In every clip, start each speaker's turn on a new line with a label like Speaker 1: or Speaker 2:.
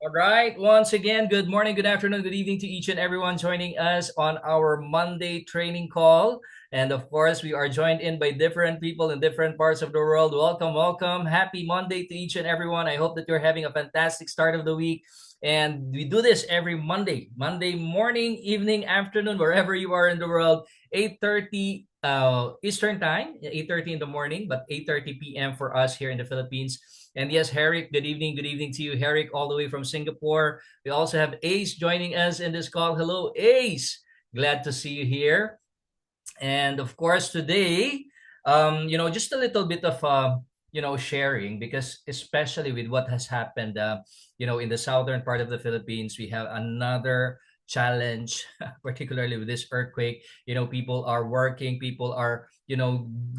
Speaker 1: All right. Once again, good morning, good afternoon, good evening to each and everyone joining us on our Monday training call. And of course, we are joined in by different people in different parts of the world. Welcome, welcome. Happy Monday to each and everyone. I hope that you're having a fantastic start of the week. And we do this every Monday morning, evening, afternoon, wherever you are in the world, 8:30 Eastern time, 8:30 in the morning, but 8:30 p.m. for us here in the Philippines. And yes, Herrick, good evening. Good evening to you, Herrick, all the way from Singapore. We also have Ace joining us in this call. Hello, Ace. Glad to see you here. And of course, today, just a little bit of, sharing because especially with what has happened, in the southern part of the Philippines, we have another challenge, particularly with this earthquake. People are working, people are,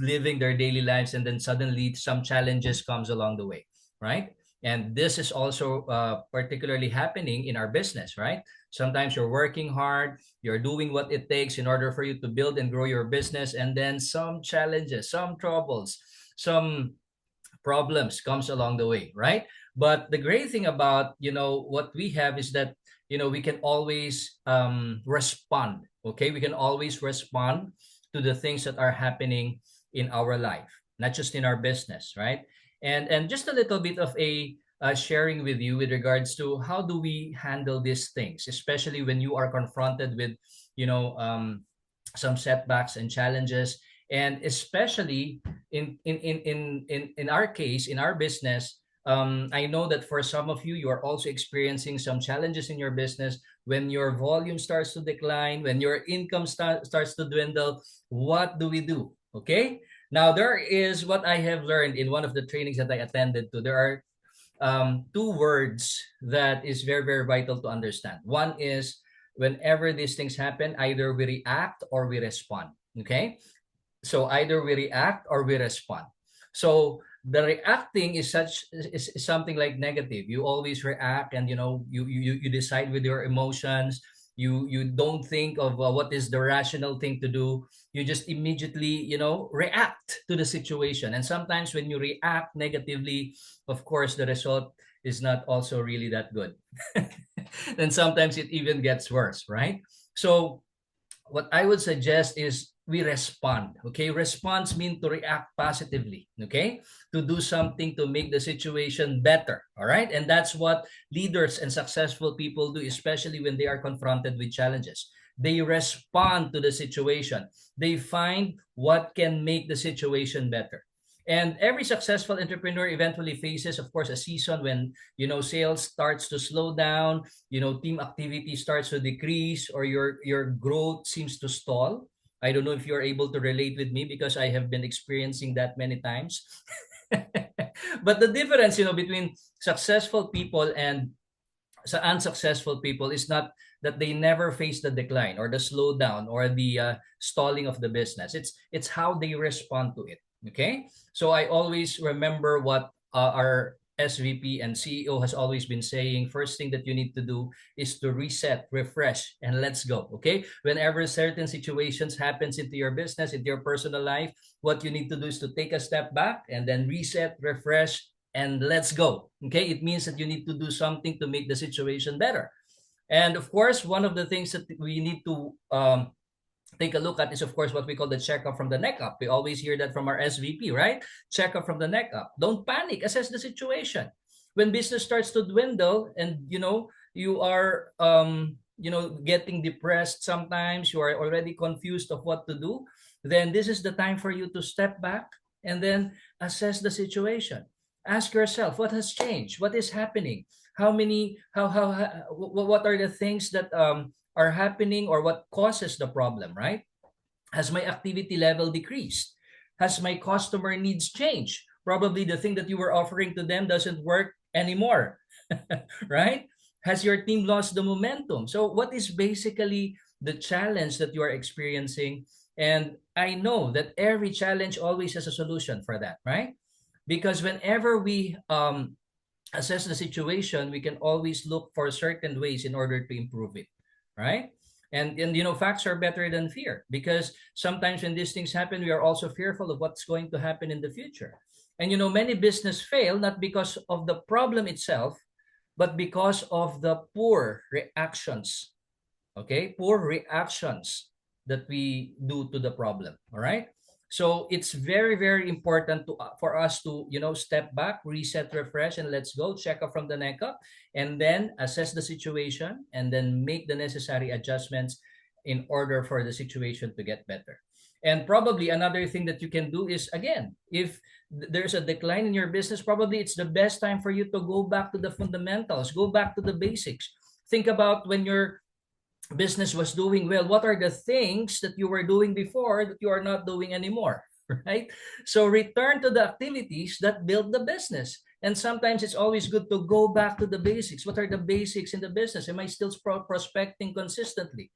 Speaker 1: living their daily lives, and then suddenly some challenges comes along the way, right? And this is also particularly happening in our business, right? Sometimes you're working hard, you're doing what it takes in order for you to build and grow your business, and then some challenges, some troubles, some problems comes along the way, right? But the great thing about what we have is that we can always respond. Okay, we can always respond to the things that are happening in our life, not just in our business, right? And just a little bit of a sharing with you with regards to how do we handle these things, especially when you are confronted with you know um, some setbacks and challenges, and especially in our case, in our business. I know that for some of you, you are also experiencing some challenges in your business when your volume starts to decline, when your income starts to dwindle. What do we do? Okay, now there is what I have learned in one of the trainings that I attended to. There are two words that is very, very vital to understand. One is whenever these things happen, either we react or we respond. Okay, so either we react or we respond. So the reacting is is something like negative. You always react, and you decide with your emotions. You don't think of what is the rational thing to do. You just immediately react to the situation. And sometimes when you react negatively, of course the result is not also really that good. Then sometimes it even gets worse, right? So what I would suggest is we respond. Okay, response means to react positively. Okay, to do something to make the situation better. All right, and that's what leaders and successful people do, especially when they are confronted with challenges. They respond to the situation. They find what can make the situation better. And every successful entrepreneur eventually faces, of course, a season when sales starts to slow down, team activity starts to decrease, or your growth seems to stall. I don't know if you're able to relate with me because I have been experiencing that many times. But the difference between successful people and unsuccessful people is not that they never face the decline or the slowdown or the stalling of the business. It's how they respond to it. Okay, so I always remember what our SVP and CEO has always been saying. First thing that you need to do is to reset, refresh, and let's go. Okay, whenever certain situations happens into your business, into your personal life, what you need to do is to take a step back and then reset, refresh, and let's go. Okay, it means that you need to do something to make the situation better. And of course, one of the things that we need to take a look at is, of course, what we call the checkup from the neck up. We always hear that from our SVP, right? Checkup from the neck up. Don't panic, assess the situation. When business starts to dwindle and you are getting depressed, sometimes you are already confused of what to do, then this is the time for you to step back and then assess the situation. Ask yourself, what has changed? What is happening? How many how what are the things that are happening, or what causes the problem, right? Has my activity level decreased? Has my customer needs changed? Probably the thing that you were offering to them doesn't work anymore, right? Has your team lost the momentum? So what is basically the challenge that you are experiencing? And I know that every challenge always has a solution for that, right? Because whenever we assess the situation, we can always look for certain ways in order to improve it, right? And facts are better than fear, because sometimes when these things happen, we are also fearful of what's going to happen in the future. And many business fail not because of the problem itself, but because of the poor reactions, okay, poor reactions that we do to the problem. All right, so it's very, very important to for us to, step back, reset, refresh, and let's go check up from the neck up, and then assess the situation, and then make the necessary adjustments in order for the situation to get better. And probably another thing that you can do is, again, if there's a decline in your business, probably it's the best time for you to go back to the fundamentals, go back to the basics. Think about when your business was doing well, what are the things that you were doing before that you are not doing anymore, right? So return to the activities that build the business. And sometimes it's always good to go back to the basics. What are the basics in the business? Am I still prospecting consistently?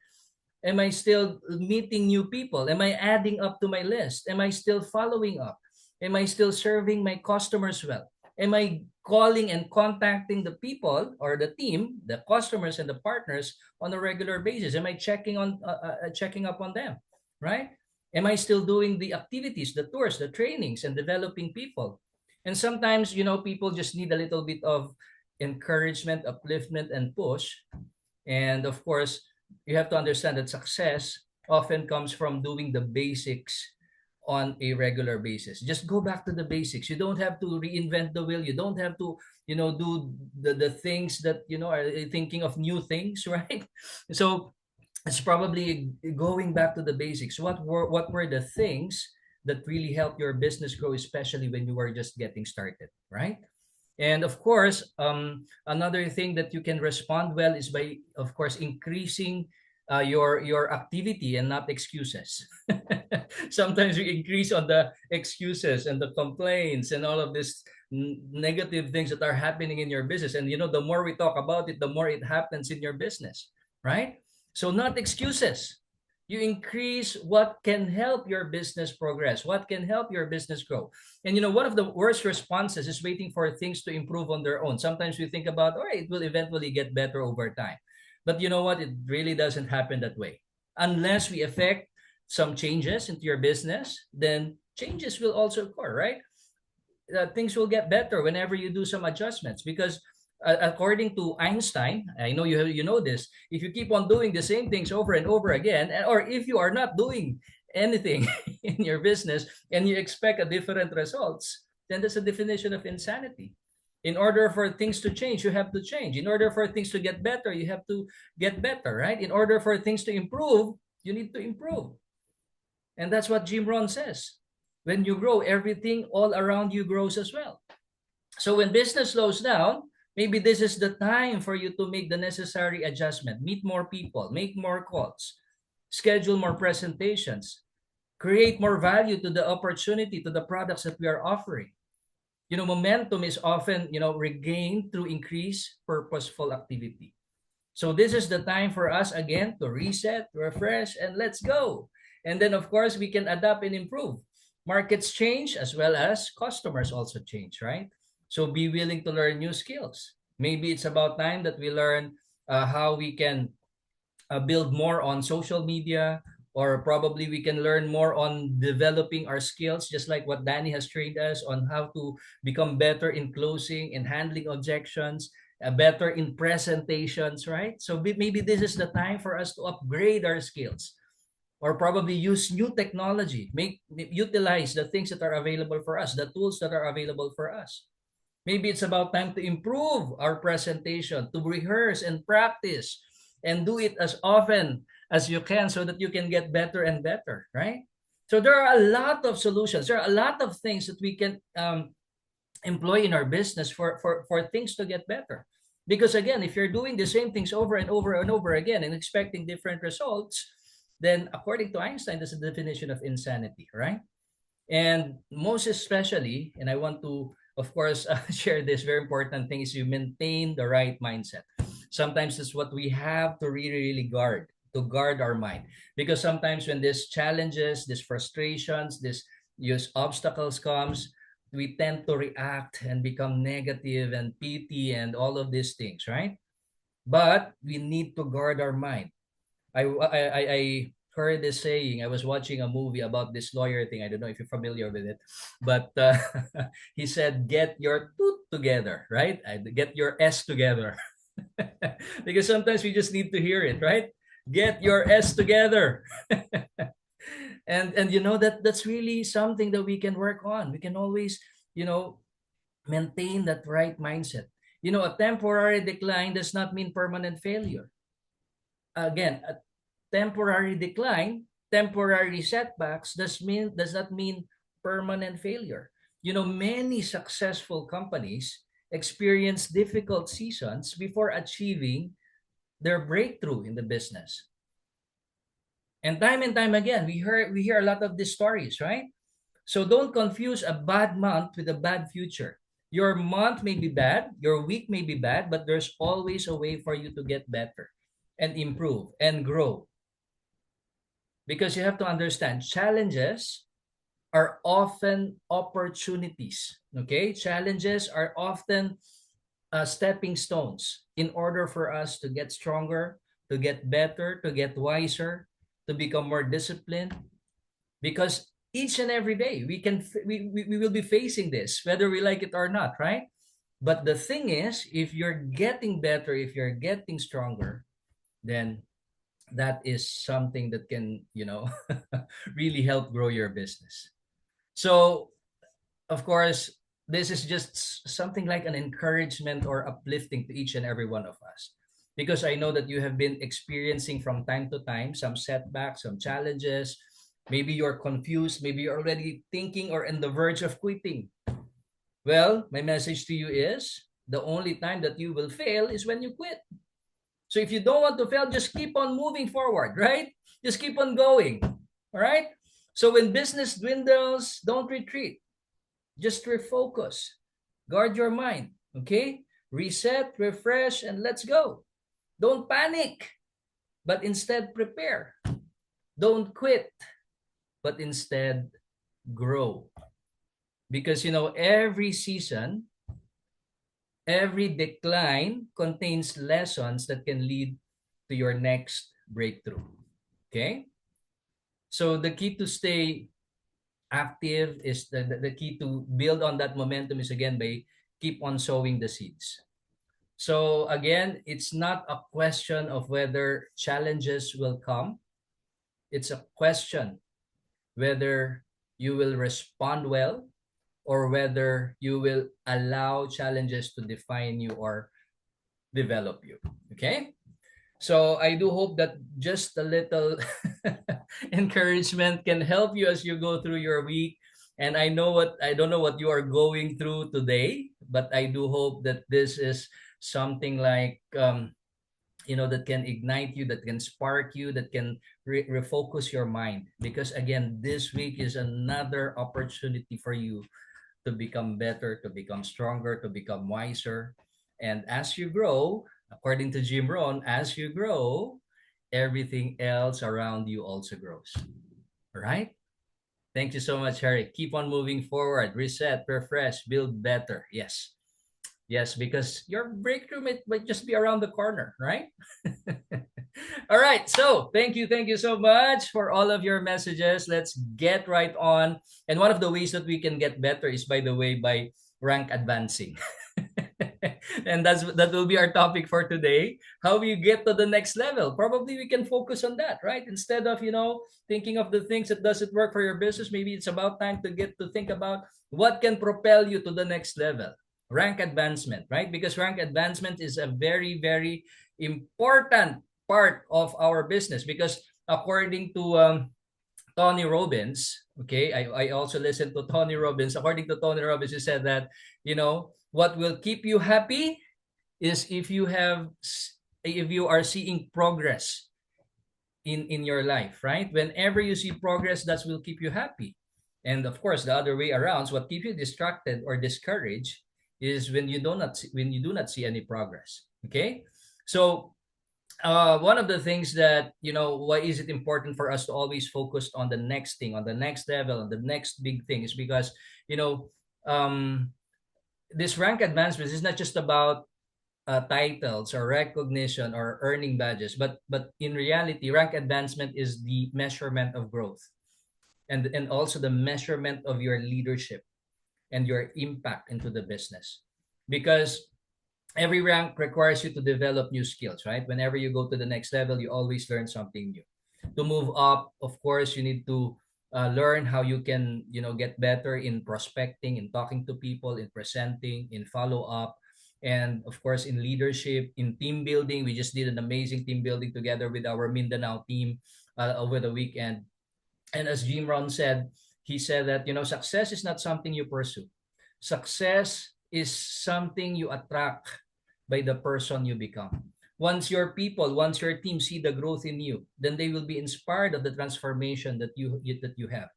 Speaker 1: Am I still meeting new people? Am I adding up to my list? Am I still following up? Am I still serving my customers well? Am I calling and contacting the people or the team, the customers and the partners on a regular basis? Am I checking up on them, right? Am I still doing the activities, the tours, the trainings, and developing people? And sometimes, people just need a little bit of encouragement, upliftment, and push. And of course, you have to understand that success often comes from doing the basics on a regular basis. Just go back to the basics. You don't have to reinvent the wheel. You don't have to, do the things that, are thinking of new things, right? So it's probably going back to the basics. What were the things that really helped your business grow, especially when you were just getting started, right? And of course, another thing that you can respond well is by, of course, increasing your activity and not excuses. Sometimes you increase on the excuses and the complaints and all of these negative things that are happening in your business. And the more we talk about it, the more it happens in your business, right? So not excuses. You increase what can help your business progress, what can help your business grow. And one of the worst responses is waiting for things to improve on their own. Sometimes we think about, all right, it will eventually get better over time. But you know what? It really doesn't happen that way. Unless we effect some changes into your business, then changes will also occur, right? Things will get better whenever you do some adjustments, because according to Einstein, I know you know this, if you keep on doing the same things over and over again, or if you are not doing anything in your business and you expect a different results, then that's a definition of insanity. In order for things to change, you have to change. In order for things to get better, you have to get better, right? In order for things to improve, you need to improve. And that's what Jim Rohn says. When you grow, everything all around you grows as well. So when business slows down, maybe this is the time for you to make the necessary adjustment, meet more people, make more calls, schedule more presentations, create more value to the opportunity, to the products that we are offering. Momentum is often, regained through increased purposeful activity. So this is the time for us again to reset, refresh, and let's go. And then, of course, we can adapt and improve. Markets change as well as customers also change, right? So be willing to learn new skills. Maybe it's about time that we learn how we can build more on social media, or probably we can learn more on developing our skills, just like what Danny has trained us on how to become better in closing and handling objections, better in presentations, right? So maybe this is the time for us to upgrade our skills, or probably use new technology, utilize the things that are available for us, the tools that are available for us. Maybe it's about time to improve our presentation, to rehearse and practice and do it as often as you can so that you can get better and better, right? So there are a lot of solutions. There are a lot of things that we can employ in our business for things to get better. Because again, if you're doing the same things over and over and over again and expecting different results, then according to Einstein, that's the definition of insanity, right? And most especially, and I want to, of course, share this very important thing, is you maintain the right mindset. Sometimes that's what we have to really, really guard, to guard our mind. Because sometimes when these challenges, these frustrations, these obstacles comes, we tend to react and become negative and pity and all of these things, right? But we need to guard our mind. I heard this saying. I was watching a movie about this lawyer thing. I don't know if you're familiar with it, but he said, "Get your toot together," right? Get your S together, because sometimes we just need to hear it, right? Get your S together. And you know that that's really something that we can work on. We can always, you know, maintain that right mindset. You know, a temporary decline does not mean permanent failure. Again, a temporary decline, temporary setbacks does not mean permanent failure. You know, many successful companies experience difficult seasons before achieving their breakthrough in the business. And time again, we hear a lot of these stories, right? So don't confuse a bad month with a bad future. Your month may be bad, your week may be bad, but there's always a way for you to get better and improve and grow. Because you have to understand, challenges are often opportunities. Okay? Challenges are often stepping stones in order for us to get stronger, to get better, to get wiser, to become more disciplined. Because each and every day we will be facing this, whether we like it or not, right? But the thing is, if you're getting better, if you're getting stronger, then that is something that can, really help grow your business. So, of course, this is just something like an encouragement or uplifting to each and every one of us. Because I know that you have been experiencing from time to time some setbacks, some challenges. Maybe you're confused, maybe you're already thinking or on the verge of quitting. Well, my message to you is the only time that you will fail is when you quit. So if you don't want to fail, just keep on moving forward, right? Just keep on going. All right? So when business dwindles, don't retreat. Just refocus. Guard your mind. Okay? Reset, refresh, and let's go. Don't panic, but instead prepare. Don't quit, but instead grow. Because, every season, every decline contains lessons that can lead to your next breakthrough. Okay? So the key to stay active is the key to build on that momentum is again by keep on sowing the seeds. So again, it's not a question of whether challenges will come. It's a question whether you will respond well or whether you will allow challenges to define you or develop you. Okay? So I do hope that just a little encouragement can help you as you go through your week. And I don't know what you are going through today, but I do hope that this is something like that can ignite you, that can spark you, that can refocus your mind. Because again, this week is another opportunity for you to become better, to become stronger, to become wiser. And as you grow, according to Jim Rohn, as you grow, everything else around you also grows. All right? Thank you so much, Harry. Keep on moving forward. Reset, refresh, build better. Yes. Yes, because your breakthrough might just be around the corner, right? All right. So thank you so much for all of your messages. Let's get right on. And one of the ways that we can get better is, by the way, by rank advancing. And that will be our topic for today. How you get to the next level. Probably we can focus on that, right? Instead of, thinking of the things that doesn't work for your business, maybe it's about time to get to think about what can propel you to the next level. Rank advancement, right? Because rank advancement is a very, very important part of our business. Because according to Tony Robbins, okay, I also listened to Tony Robbins. According to Tony Robbins, he said that, what will keep you happy is if you are seeing progress in your life, right? Whenever you see progress, that will keep you happy. And of course, the other way around, what keeps you distracted or discouraged is when you do not see any progress. Okay, so one of the things that why is it important for us to always focus on the next thing, on the next level, on the next big thing, is because um, this rank advancement is not just about titles or recognition or earning badges, but in reality, rank advancement is the measurement of growth, and also the measurement of your leadership and your impact into the business. Because every rank requires you to develop new skills, right? Whenever you go to the next level, you always learn something new. To move up, of course, you need to learn how you can, get better in prospecting, in talking to people, in presenting, in follow up, and of course, in leadership, in team building. We just did an amazing team building together with our Mindanao team over the weekend. And as Jim Ron said, he said that, success is not something you pursue. Success is something you attract by the person you become. Once your team see the growth in you, then they will be inspired of the transformation that you have.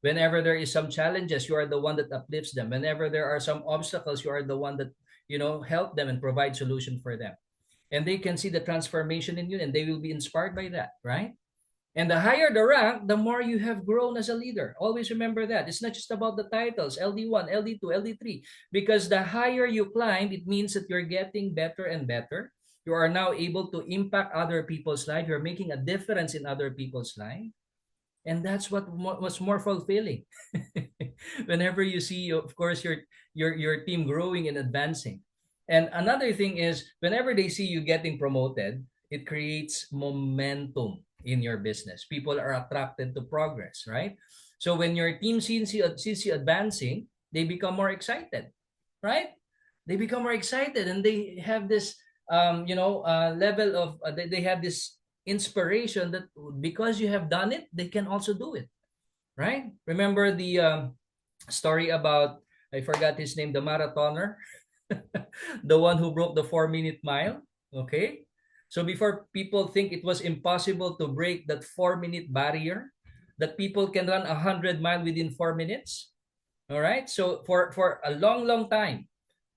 Speaker 1: Whenever there is some challenges, you are the one that uplifts them. Whenever there are some obstacles, you are the one that help them and provide solution for them. And they can see the transformation in you, and they will be inspired by that, right? And the higher the rank, the more you have grown as a leader. Always remember that. It's not just about the titles, LD1, LD2, LD3. Because the higher you climb, it means that you're getting better and better. You are now able to impact other people's life. You're making a difference in other people's life. And that's what was more fulfilling. Whenever you see, of course, your team growing and advancing. And another thing is, whenever they see you getting promoted, it creates momentum in your business. People are attracted to progress, right? So when your team sees you advancing, they become more excited, right? They become more excited, and they have this level of they have this inspiration that because you have done it, they can also do it, right? Remember the story about, I forgot his name, the marathoner, the one who broke the 4-minute mile. Okay, so before people think it was impossible to break that 4-minute barrier, that people can run 100 miles within 4 minutes. All right. So for a long, long time,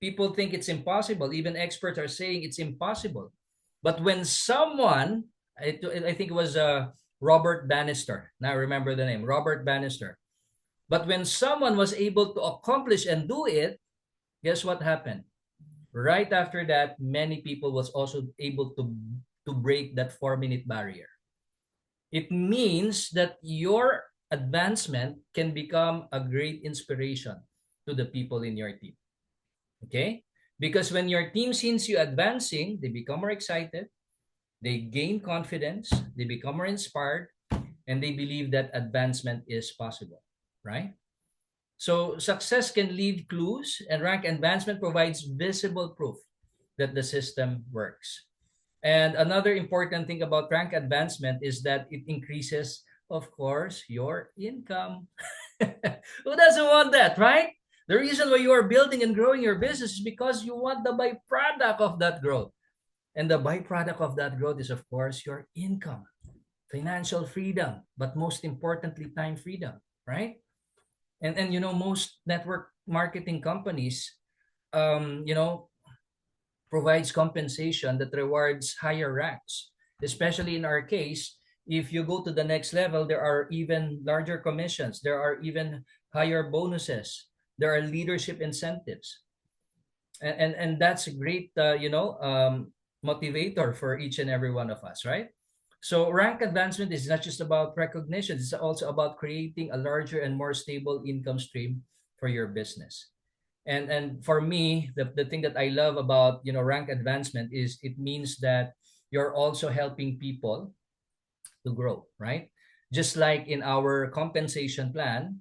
Speaker 1: people think it's impossible. Even experts are saying it's impossible. But when someone, I think it was Robert Bannister. Now I remember the name, Robert Bannister. But when someone was able to accomplish and do it, guess what happened? Right after that, many people was also able to break that 4-minute barrier. It means that your advancement can become a great inspiration to the people in your team. Okay? Because when your team sees you advancing, they become more excited, they gain confidence, they become more inspired, and they believe that advancement is possible, right? So success can leave clues, and rank advancement provides visible proof that the system works. And another important thing about rank advancement is that it increases, of course, your income. Who doesn't want that, right? The reason why you are building and growing your business is because you want the byproduct of that growth. And the byproduct of that growth is, of course, your income, financial freedom, but most importantly, time freedom, right? And most network marketing companies, um, you know, provides compensation that rewards higher ranks. Especially in our case, if you go to the next level, there are even larger commissions, there are even higher bonuses, there are leadership incentives. And that's a great, motivator for each and every one of us, right? So rank advancement is not just about recognition, it's also about creating a larger and more stable income stream for your business. And for me, the thing that I love about rank advancement is it means that you're also helping people to grow, right? Just like in our compensation plan,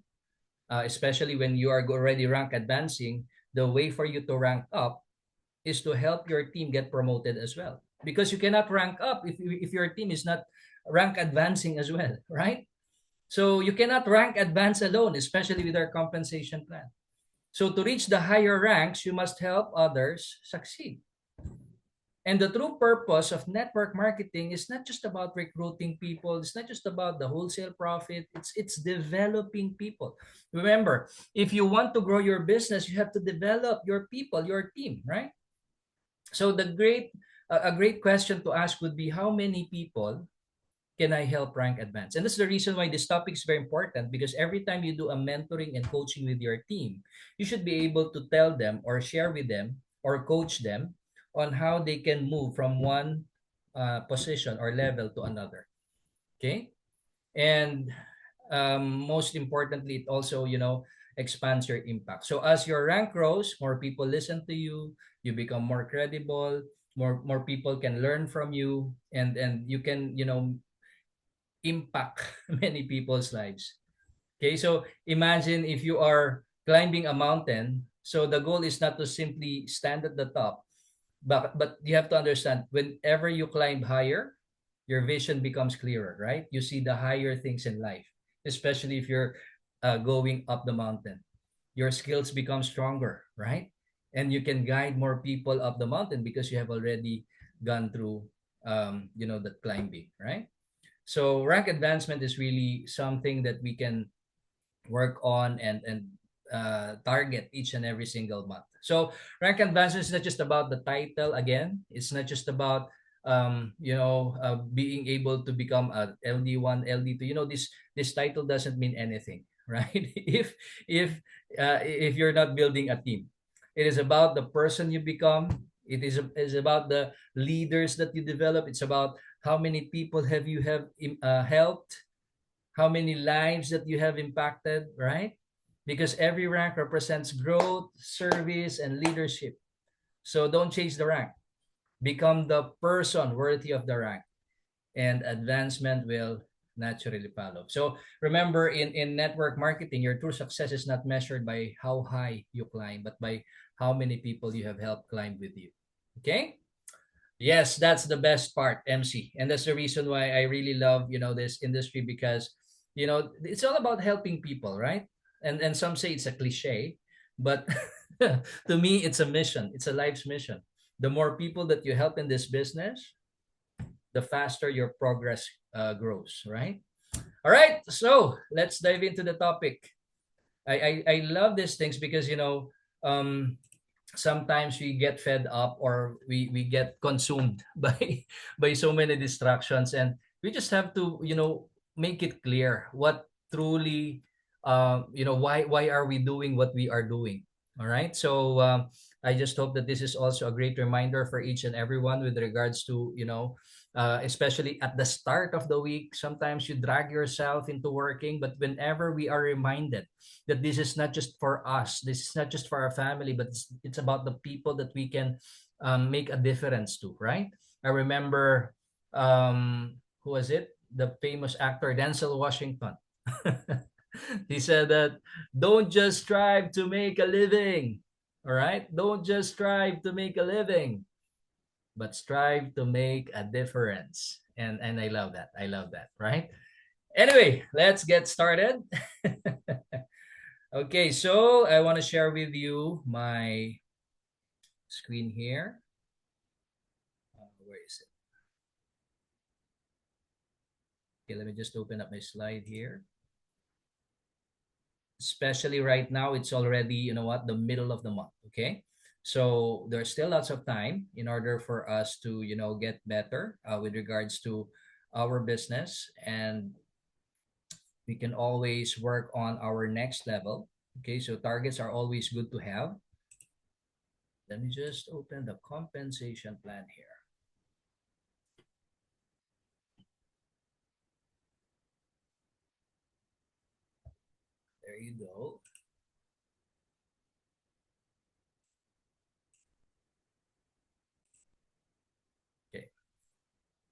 Speaker 1: especially when you are already rank advancing, the way for you to rank up is to help your team get promoted as well, because you cannot rank up if your team is not rank advancing as well, right? So you cannot rank advance alone, especially with our compensation plan. So to reach the higher ranks, you must help others succeed. And the true purpose of network marketing is not just about recruiting people, it's not just about the wholesale profit, it's developing people. Remember, if you want to grow your business, you have to develop your people, your team, right? So a great question to ask would be, how many people can I help rank advance? And that's the reason why this topic is very important, because every time you do a mentoring and coaching with your team, you should be able to tell them or share with them or coach them on how they can move from one position or level to another. Okay, and most importantly, it also expands your impact. So as your rank grows, more people listen to you. You become more credible. More people can learn from you, and you can impact many people's lives. Okay, so imagine if you are climbing a mountain. So the goal is not to simply stand at the top, but you have to understand, whenever you climb higher, your vision becomes clearer, right? You see the higher things in life, especially if you're going up the mountain. Your skills become stronger, right? And you can guide more people up the mountain because you have already gone through the climbing, right? So rank advancement is really something that we can work on and target each and every single month. So rank advancement is not just about the title. Again, it's not just about being able to become a LD1, LD2. This title doesn't mean anything, right? If you're not building a team, it is about the person you become. It is about the leaders that you develop. It's about how many people have helped, how many lives that you have impacted, right? Because every rank represents growth, service, and leadership. So don't chase the rank. Become the person worthy of the rank, and advancement will naturally follow. So remember, in network marketing, your true success is not measured by how high you climb, but by how many people you have helped climb with you. Okay? Yes, that's the best part, MC. And that's the reason why I really love, this industry, because, it's all about helping people, right? And some say it's a cliche, but to me it's a mission. It's a life's mission. The more people that you help in this business, the faster your progress grows, right? All right, so let's dive into the topic. I love these things because um sometimes we get fed up, or we get consumed by so many distractions, and we just have to make it clear what truly why are we doing what we are doing. All right, so I just hope that this is also a great reminder for each and everyone with regards to especially at the start of the week. Sometimes you drag yourself into working, but whenever we are reminded that this is not just for us, this is not just for our family, but it's about the people that we can make a difference to, right? I remember, who was it? The famous actor Denzel Washington. He said that don't just strive to make a living, all right? Don't just strive to make a living, but strive to make a difference. And I love that. I love that, right? Anyway, let's get started. Okay, so I want to share with you my screen here. Where is it? Okay, let me just open up my slide here. Especially right now, it's already, the middle of the month, okay? So there's still lots of time in order for us to, get better with regards to our business, and we can always work on our next level. Okay, so targets are always good to have. Let me just open the compensation plan here. There you go. Okay,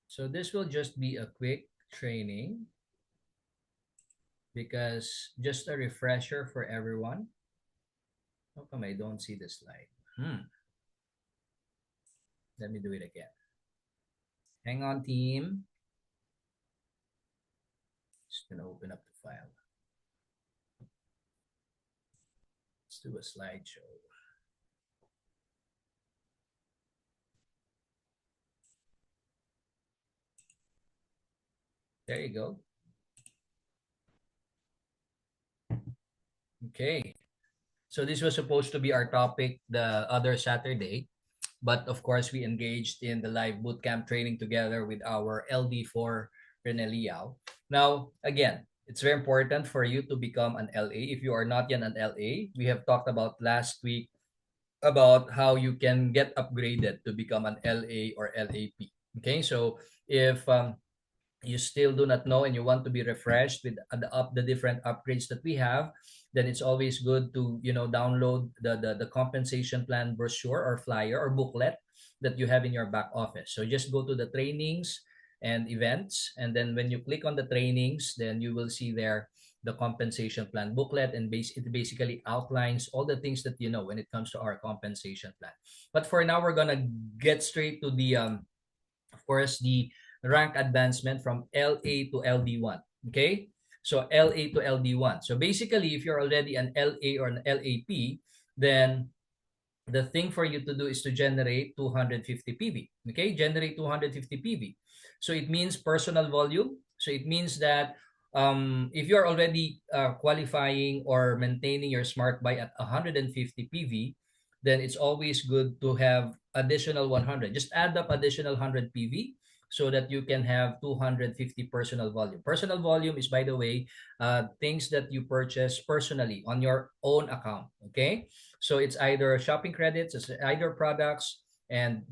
Speaker 1: so this will just be a quick training, because just a refresher for everyone. How come I don't see the slide? Let me do it again. Hang on, team. Just gonna open up the file. Let's do a slideshow. There you go. Okay. So this was supposed to be our topic the other Saturday, but of course we engaged in the live bootcamp training together with our LD4 Rene Liao. Now, again, it's very important for you to become an LA. If you are not yet an LA, we have talked about last week about how you can get upgraded to become an LA or LAP. Okay, so if you still do not know and you want to be refreshed with the different upgrades that we have, then it's always good to download the compensation plan brochure or flyer or booklet that you have in your back office. So just go to the trainings and events, and then when you click on the trainings, then you will see there the compensation plan booklet, and it basically outlines all the things that when it comes to our compensation plan. But for now, we're gonna get straight to the of course, the rank advancement from LA to LD1. Okay? So LA to LD1. So basically, if you're already an LA or an LAP, then the thing for you to do is to generate 250 PV. Okay? Generate 250 PV. So it means personal volume. So it means that if you're already qualifying or maintaining your smart buy at 150 PV, then it's always good to have additional 100. Just add up additional 100 PV so that you can have 250 personal volume. Personal volume is, by the way, things that you purchase personally on your own account. Okay, so it's either shopping credits, it's either products, and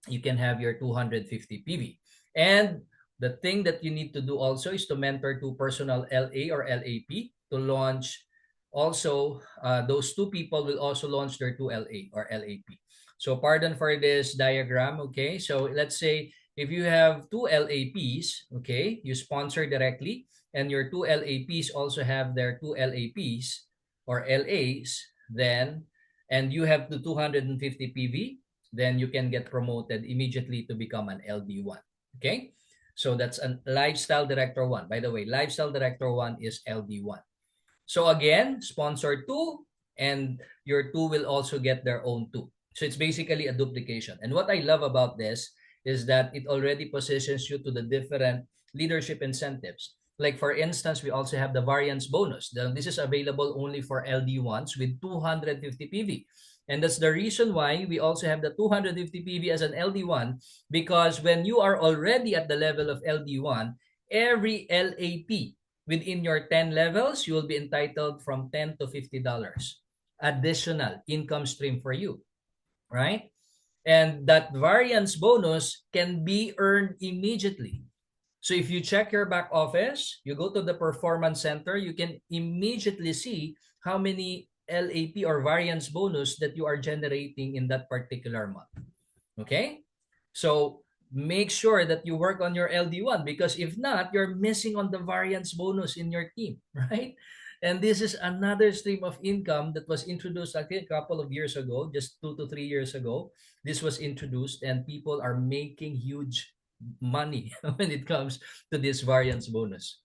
Speaker 1: you can have your 250 PV. And the thing that you need to do also is to mentor two personal LA or LAP to launch. Also, those two people will also launch their two LA or LAP. So pardon for this diagram, okay? So let's say if you have two LAPs, okay, you sponsor directly, and your two LAPs also have their two LAPs or LAs, then, and you have the 250 PV, then you can get promoted immediately to become an LD1. Okay? So that's a Lifestyle Director 1. By the way, Lifestyle Director 1 is LD1. So again, sponsor 2, and your 2 will also get their own 2. So it's basically a duplication. And what I love about this is that it already positions you to the different leadership incentives. Like for instance, we also have the variance bonus. This is available only for LD1s with 250 PV. And that's the reason why we also have the 250 PV as an LD1, because when you are already at the level of LD1, every LAP within your 10 levels, you will be entitled from $10 to $50 additional income stream for you, right? And that variance bonus can be earned immediately. So if you check your back office, you go to the performance center, you can immediately see how many LAP or variance bonus that you are generating in that particular month. Okay? So make sure that you work on your LD1, because if not, you're missing on the variance bonus in your team, right? And this is another stream of income that was introduced, I think, a couple of years ago, just 2 to 3 years ago. This was introduced, and people are making huge money when it comes to this variance bonus.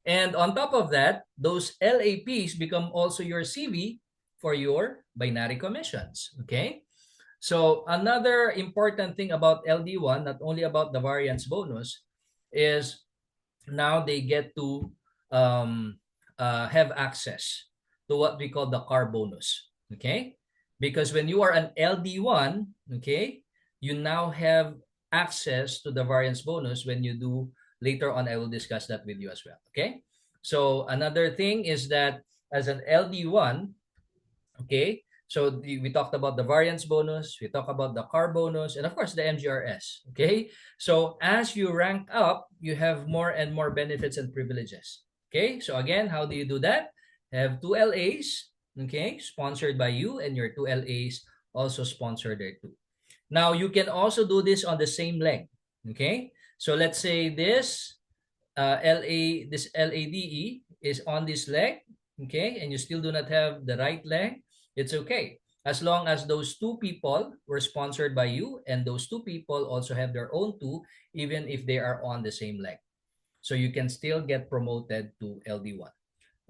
Speaker 1: And on top of that, those LAPs become also your CV for your binary commissions. Okay? So another important thing about LD1, not only about the variance bonus, is now they get to have access to what we call the car bonus. Okay? Because when you are an LD1, okay, you now have access to the variance bonus when you do. Later on, I will discuss that with you as well. Okay? So another thing is that as an LD1, okay, so we talked about the variance bonus, we talked about the car bonus, and of course the MGRS. Okay, so as you rank up, you have more and more benefits and privileges. Okay, so again, how do you do that? Have two LAs, okay, sponsored by you, and your two LAs also sponsored there too. Now you can also do this on the same leg. Okay, so let's say this this LADE is on this leg, okay, and you still do not have the right leg, it's okay. As long as those two people were sponsored by you, and those two people also have their own two, even if they are on the same leg. So you can still get promoted to LD1.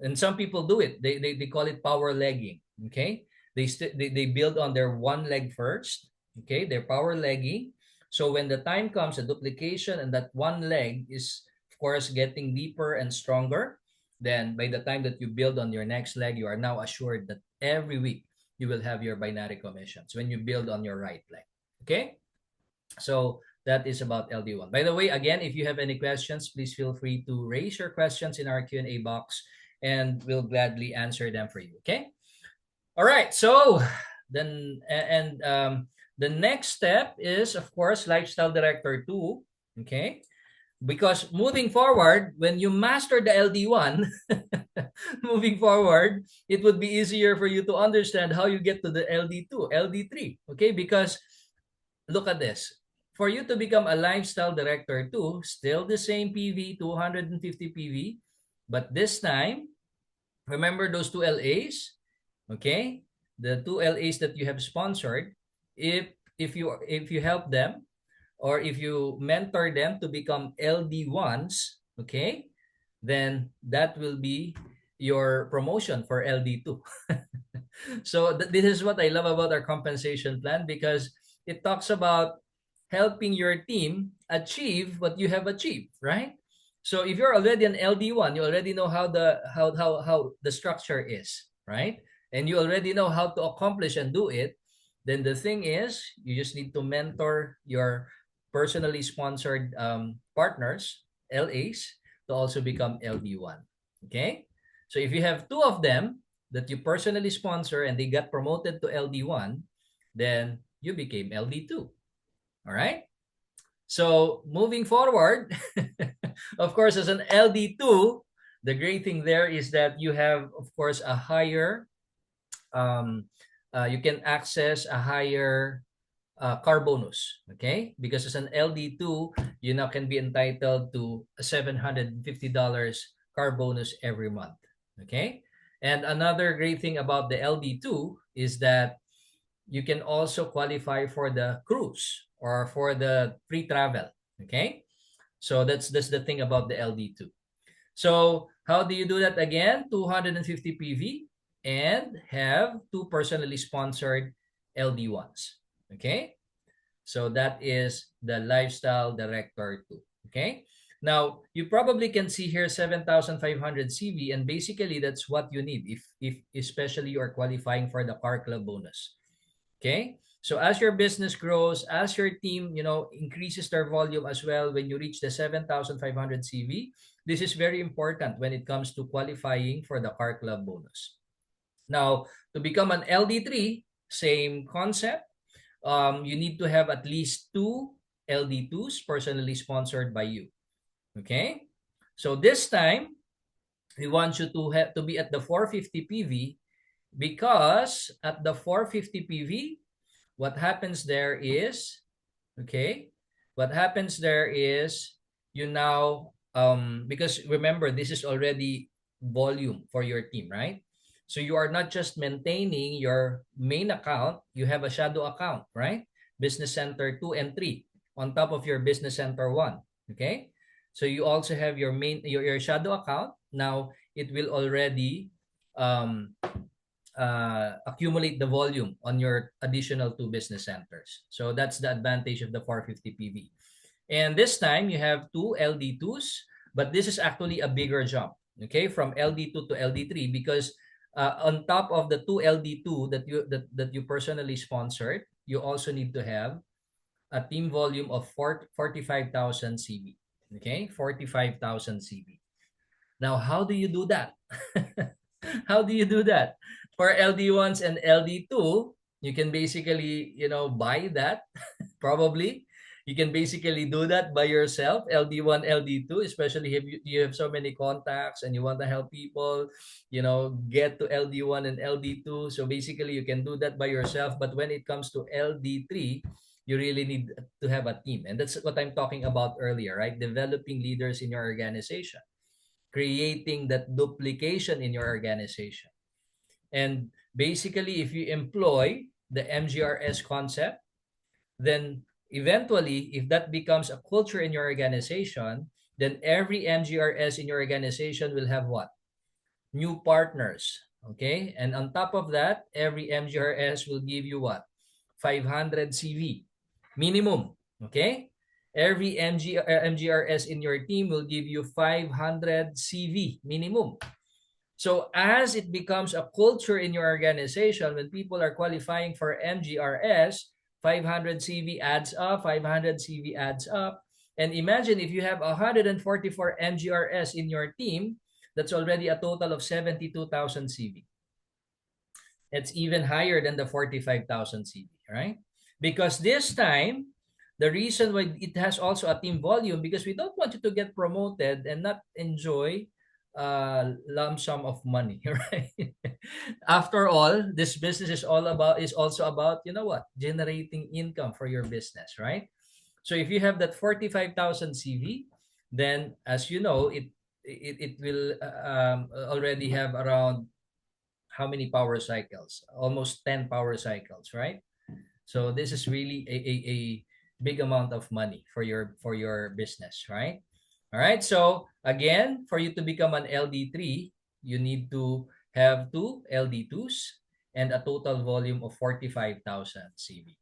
Speaker 1: And some people do it. They call it power legging, okay? They build on their one leg first, okay? They're power legging. So when the time comes, a duplication, and that one leg is, of course, getting deeper and stronger, then by the time that you build on your next leg, you are now assured that every week you will have your binary commissions when you build on your right leg, okay? So that is about LD1. By the way, again, if you have any questions, please feel free to raise your questions in our Q&A box, and we'll gladly answer them for you, okay? All right, so then and the next step is, of course, Lifestyle Director 2. Okay, because moving forward, when you master the LD1, moving forward, it would be easier for you to understand how you get to the LD2, LD3. Okay, because look at this. For you to become a Lifestyle Director 2, still the same PV, 250 PV, but this time, remember those two LAs? Okay, the two LAs that you have sponsored. If you help them, or if you mentor them to become LD1s, okay, then that will be your promotion for LD2. So this is what I love about our compensation plan, because it talks about helping your team achieve what you have achieved, right? So if you're already an LD1, you already know how the structure is, right? And you already know how to accomplish and do it. Then the thing is, you just need to mentor your personally sponsored partners, LAs, to also become LD1. Okay? So if you have two of them that you personally sponsor and they got promoted to LD1, then you became LD2. All right? So moving forward, of course, as an LD2, the great thing there is that you have, of course, a higher, you can access a higher car bonus, okay? Because as an LD2, you now can be entitled to a $750 car bonus every month, okay? And another great thing about the LD2 is that you can also qualify for the cruise or for the free travel, okay? So that's the thing about the LD2. So how do you do that again? 250 PV and have two personally sponsored LD1s. Okay? So that is the Lifestyle Director 2. Okay? Now, you probably can see here 7,500 CV, and basically that's what you need if especially you are qualifying for the car club bonus. Okay? So as your business grows, as your team, increases their volume as well, when you reach the 7,500 CV, this is very important when it comes to qualifying for the car club bonus. Now, to become an LD3, same concept. You need to have at least two LD2s personally sponsored by you. Okay? So this time, we want you to have to be at the 450 PV, because at the 450 PV, what happens there is, okay, what happens there is you now, because remember, this is already volume for your team, right? So you are not just maintaining your main account, you have a shadow account, right? Business Center 2 and 3 on top of your Business Center 1, okay? So you also have your shadow account. Now it will already accumulate the volume on your additional two business centers. So that's the advantage of the 450 PV. And this time you have two LD2s, but this is actually a bigger jump, okay, from LD2 to LD3, because on top of the two LD2 that you personally sponsored, you also need to have a team volume of 45,000 CV. Okay, 45,000 CV. Now, how do you do that? How do you do that? For LD1s and LD2, you can basically, buy that probably. You can basically do that by yourself, LD1, LD2, especially if you have so many contacts and you want to help people, get to LD1 and LD2. So basically, you can do that by yourself. But when it comes to LD3, you really need to have a team. And that's what I'm talking about earlier, right? Developing leaders in your organization, creating that duplication in your organization. And basically, if you employ the MGRS concept, then eventually, if that becomes a culture in your organization, then every MGRS in your organization will have what? New partners. Okay? And on top of that, every MGRS will give you what? 500 CV minimum. Okay? Every MGRS in your team will give you 500 CV minimum. So as it becomes a culture in your organization, when people are qualifying for MGRS, 500 CV adds up, 500 CV adds up. And imagine if you have 144 MGRS in your team, that's already a total of 72,000 CV. It's even higher than the 45,000 CV, right? Because this time, the reason why it has also a team volume, because we don't want you to get promoted and not enjoy lump sum of money, right? After all, this business is also about, you know what, generating income for your business, right? So if you have that 45,000 CV, then as you know, it will already have around how many power cycles? Almost 10 power cycles, right? So this is really a big amount of money for your business, right? All right. So again, for you to become an LD3, you need to have two LD2s and a total volume of 45,000 CV.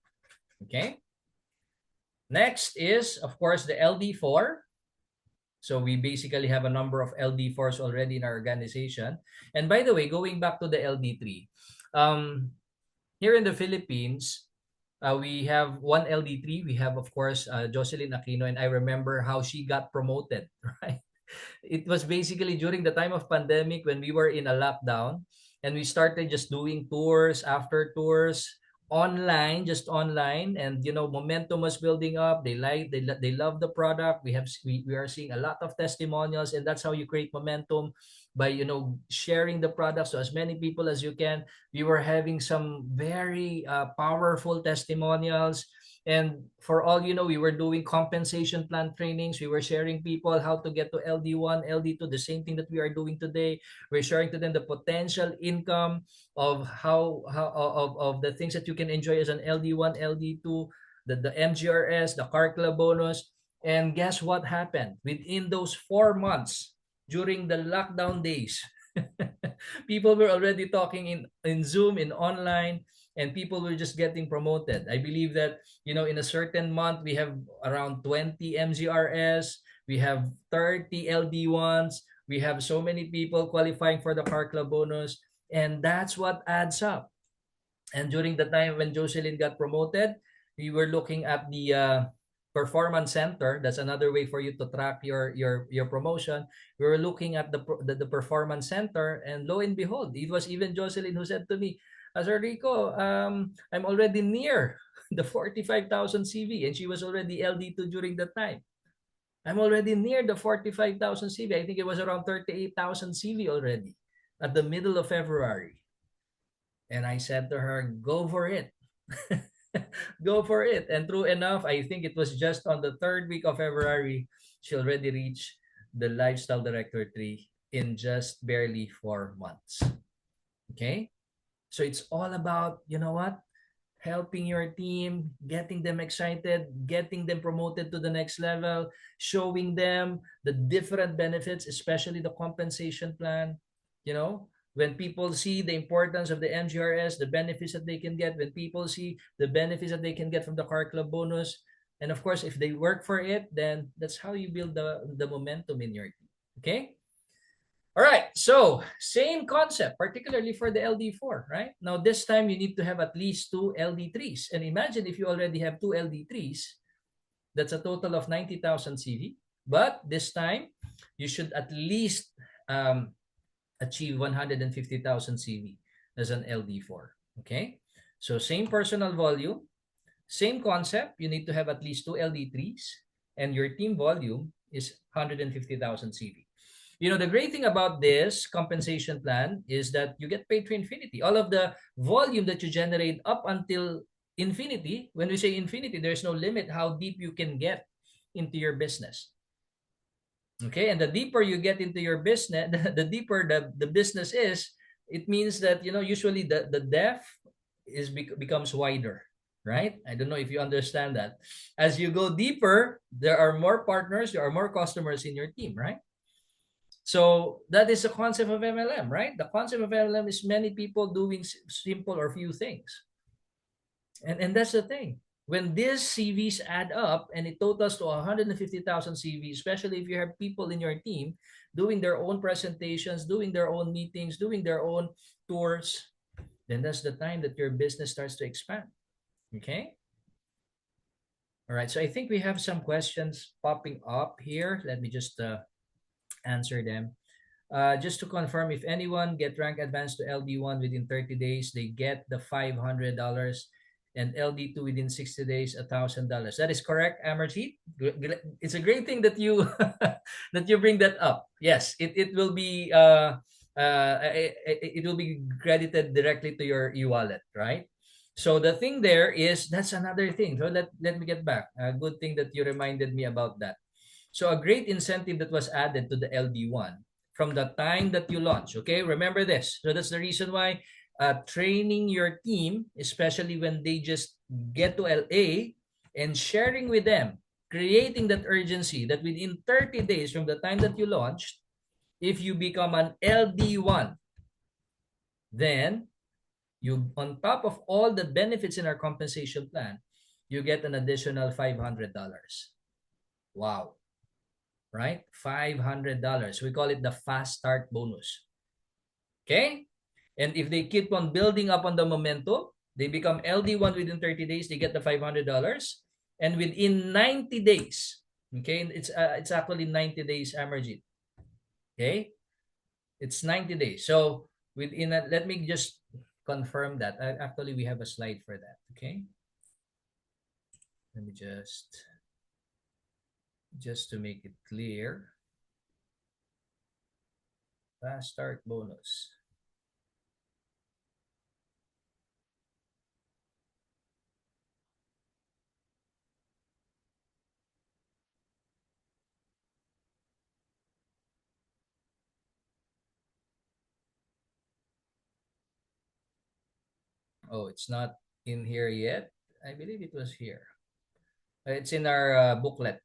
Speaker 1: Okay. Next is, of course, the LD4. So we basically have a number of LD4s already in our organization. And by the way, going back to the LD3, um, here in the Philippines, we have one LD3. We have, of course, Jocelyn Aquino, and I remember how she got promoted, right? It was basically during the time of pandemic when we were in a lockdown, and we started just doing tours after tours online, just online, and momentum was building up. They love the product. We are seeing a lot of testimonials, and that's how you create momentum, by sharing the products to as many people as you can. We were having some very powerful testimonials. And for all you know, we were doing compensation plan trainings. We were sharing people how to get to LD1, LD2, the same thing that we are doing today. We're sharing to them the potential income of of the things that you can enjoy as an LD1, LD2, the MGRS, the car club bonus. And guess what happened? Within those 4 months, during the lockdown days, people were already talking in Zoom, in online, and people were just getting promoted. I believe that in a certain month we have around 20 MGRS, we have 30 LD1s, we have so many people qualifying for the car club bonus, and that's what adds up. And during the time when Jocelyn got promoted, we were looking at the performance center. That's another way for you to track your promotion. We were looking at the performance center, and lo and behold, it was even Jocelyn who said to me, Sir Rico, I'm already near the 45,000 CV, and she was already LD2 during that time. I'm already near the 45,000 CV. I think it was around 38,000 CV already at the middle of February. And I said to her, go for it. Go for it. And true enough, I think it was just on the third week of February, she already reached the Lifestyle Director 3 in just barely 4 months. Okay? So it's all about, you know what? Helping your team, getting them excited, getting them promoted to the next level, showing them the different benefits, especially the compensation plan. You know, when people see the importance of the MGRS, the benefits that they can get, when people see the benefits that they can get from the car club bonus, and of course, if they work for it, then that's how you build the momentum in your team. Okay? All right, so same concept, particularly for the LD4, right? Now, this time you need to have at least two LD3s. And imagine if you already have two LD3s, that's a total of 90,000 CV. But this time, you should at least achieve 150,000 CV as an LD4, okay? So same personal volume, same concept, you need to have at least two LD3s, and your team volume is 150,000 CV. The great thing about this compensation plan is that you get paid to infinity. All of the volume that you generate up until infinity, when we say infinity, there's no limit how deep you can get into your business. Okay, and the deeper you get into your business, the deeper the business is, it means that, usually the depth becomes wider, right? I don't know if you understand that. As you go deeper, there are more partners, there are more customers in your team, right? So that is the concept of MLM, right? The concept of MLM is many people doing simple or few things. And that's the thing. When these CVs add up and it totals to 150,000 CVs, especially if you have people in your team doing their own presentations, doing their own meetings, doing their own tours, then that's the time that your business starts to expand. Okay? All right. So I think we have some questions popping up here. Let me just answer them. Just to confirm, if anyone get rank advanced to LD1 within 30 days, they get the $500, and LD2 within 60 days, $1,000. That is correct, Amarjeet. It's a great thing that you that you bring that up. Yes, it will be it will be credited directly to your e-wallet, right? So the thing there is, that's another thing. So let me get back. A good thing that you reminded me about that. So a great incentive that was added to the LD1 from the time that you launch. Okay, remember this. So that's the reason why training your team, especially when they just get to LA, and sharing with them, creating that urgency that within 30 days from the time that you launched, if you become an LD1, then you, on top of all the benefits in our compensation plan, you get an additional $500. Wow. Right? $500. We call it the fast start bonus. Okay? And if they keep on building up on the momentum, they become LD1 within 30 days, they get the $500. And within 90 days, okay, it's actually 90 days, Amarjeet. Okay? It's 90 days. So within a, let me just confirm that. Actually, we have a slide for that. Okay? Let me just to make it clear. Fast start bonus. Oh, it's not in here yet. I believe it was here. It's in our booklet.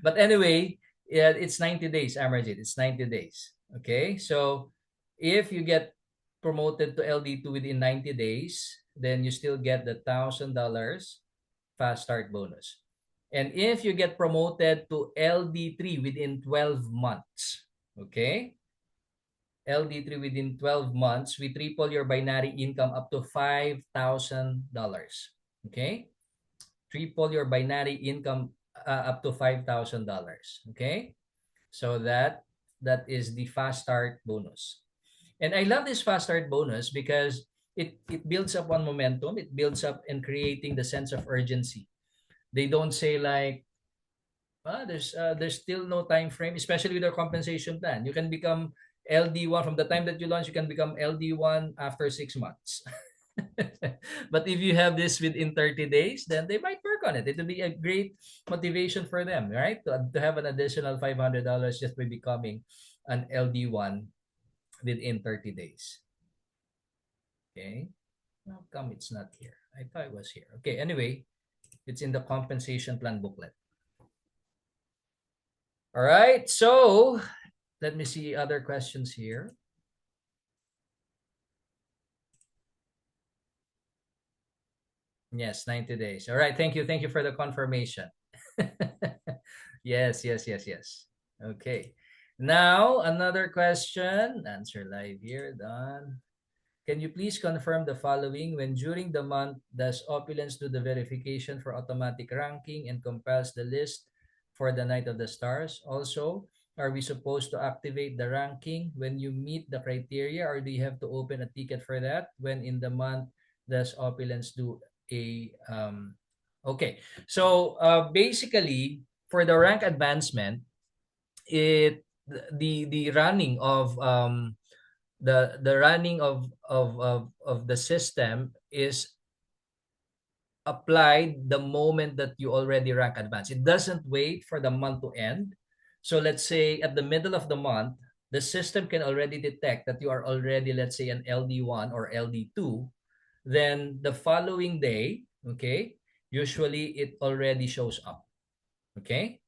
Speaker 1: But anyway, yeah, it's 90 days, Amarjit. It's 90 days. Okay. So if you get promoted to LD2 within 90 days, then you still get the $1,000 fast start bonus. And if you get promoted to LD3 within 12 months, okay? LD3 within 12 months, we triple your binary income up to $5,000. Okay? Triple your binary income up to $5,000. Okay? So that is the fast start bonus. And I love this fast start bonus because it builds up on momentum. It builds up in creating the sense of urgency. They don't say like, there's still no time frame, especially with our compensation plan. You can become LD1 from the time that you launch. You can become LD1 after 6 months. But if you have this within 30 days, then they might work on it. It will be a great motivation for them, right? To have an additional $500 just by becoming an LD1 within 30 days. Okay. How come it's not here? I thought it was here. Okay. Anyway, it's in the compensation plan booklet. All right. So let me see other questions here. Yes, 90 days. All right. Thank you. Thank you for the confirmation. Yes, yes, yes, yes. Okay. Now, another question. Answer live here. Done. Can you please confirm the following? When during the month, does Opulence do the verification for automatic ranking and compiles the list for the Night of the Stars? Also, are we supposed to activate the ranking when you meet the criteria, or do you have to open a ticket for that? When in the month does Opulence do a okay? So basically, for the rank advancement, the running of the running of the system is applied the moment that you already rank advanced. It doesn't wait for the month to end. So let's say at the middle of the month, the system can already detect that you are already, let's say, an LD1 or LD2. Then the following day, okay, usually it already shows up. Okay.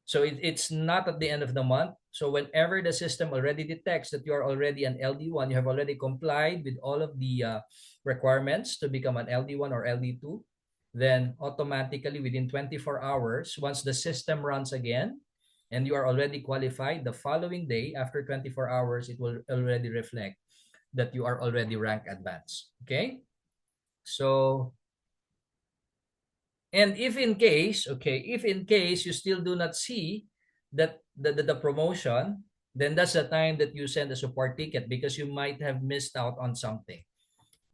Speaker 1: So it's not at the end of the month. So whenever the system already detects that you are already an LD1, you have already complied with all of the requirements to become an LD1 or LD2, then automatically within 24 hours, once the system runs again and you are already qualified, the following day after 24 hours, it will already reflect that you are already rank advanced. Okay? So, and if in case, okay, if in case you still do not see that the promotion, then that's the time that you send a support ticket because you might have missed out on something.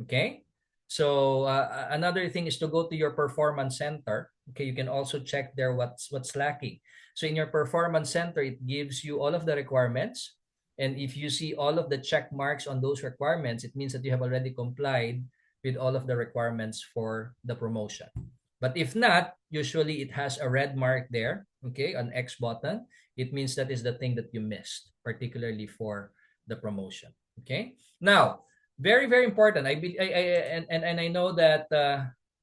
Speaker 1: Okay. So another thing is to go to your performance center. Okay, you can also check there what's lacking. So in your performance center, it gives you all of the requirements, and if you see all of the check marks on those requirements, it means that you have already complied with all of the requirements for the promotion. But if not, usually it has a red mark there, okay, an X button. It means that is the thing that you missed, particularly for the promotion. Okay. Now, very very important. And I know that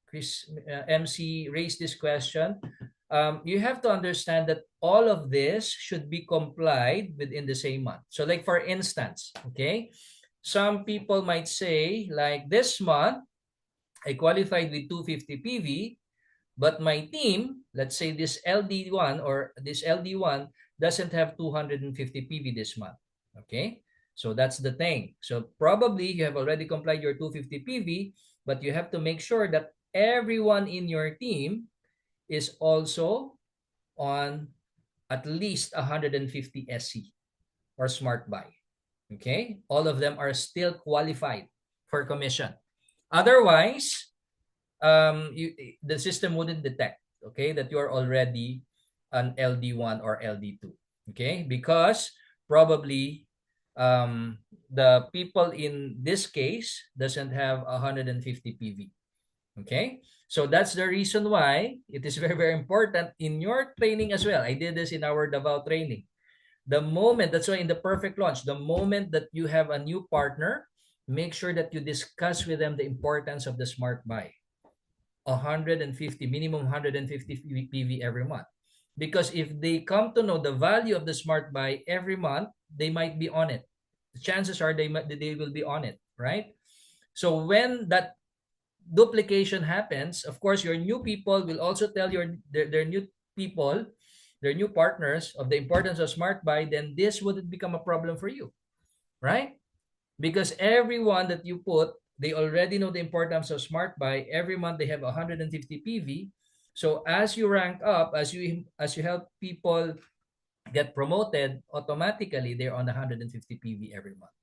Speaker 1: Chris MC raised this question. You have to understand that all of this should be complied within the same month. So like for instance, okay, some people might say like this month I qualified with 250 PV, but my team, let's say this LD1 or this LD1 doesn't have 250 PV this month. Okay, so that's the thing. So probably you have already complied your 250 PV, but you have to make sure that everyone in your team is also on at least 150 SC or Smart Buy. Okay, all of them are still qualified for commission. Otherwise, the system wouldn't detect, okay, that you are already an LD1 or LD2, okay, because probably the people in this case doesn't have 150 PV. Okay, so that's the reason why it is very very important in your training as well. I did this in our Davao training. The moment, that's why in the perfect launch, the moment that you have a new partner, make sure that you discuss with them the importance of the Smart Buy. 150, minimum 150 PV every month. Because if they come to know the value of the Smart Buy every month, they might be on it. The chances are they will be on it, right? So when that duplication happens, of course, your new people will also tell their new people, their new partners of the importance of Smart Buy, then this wouldn't become a problem for you, right? Because everyone that you put, they already know the importance of Smart Buy. Every month they have 150 PV. So as you rank up, as you help people get promoted, automatically they're on 150 PV every month.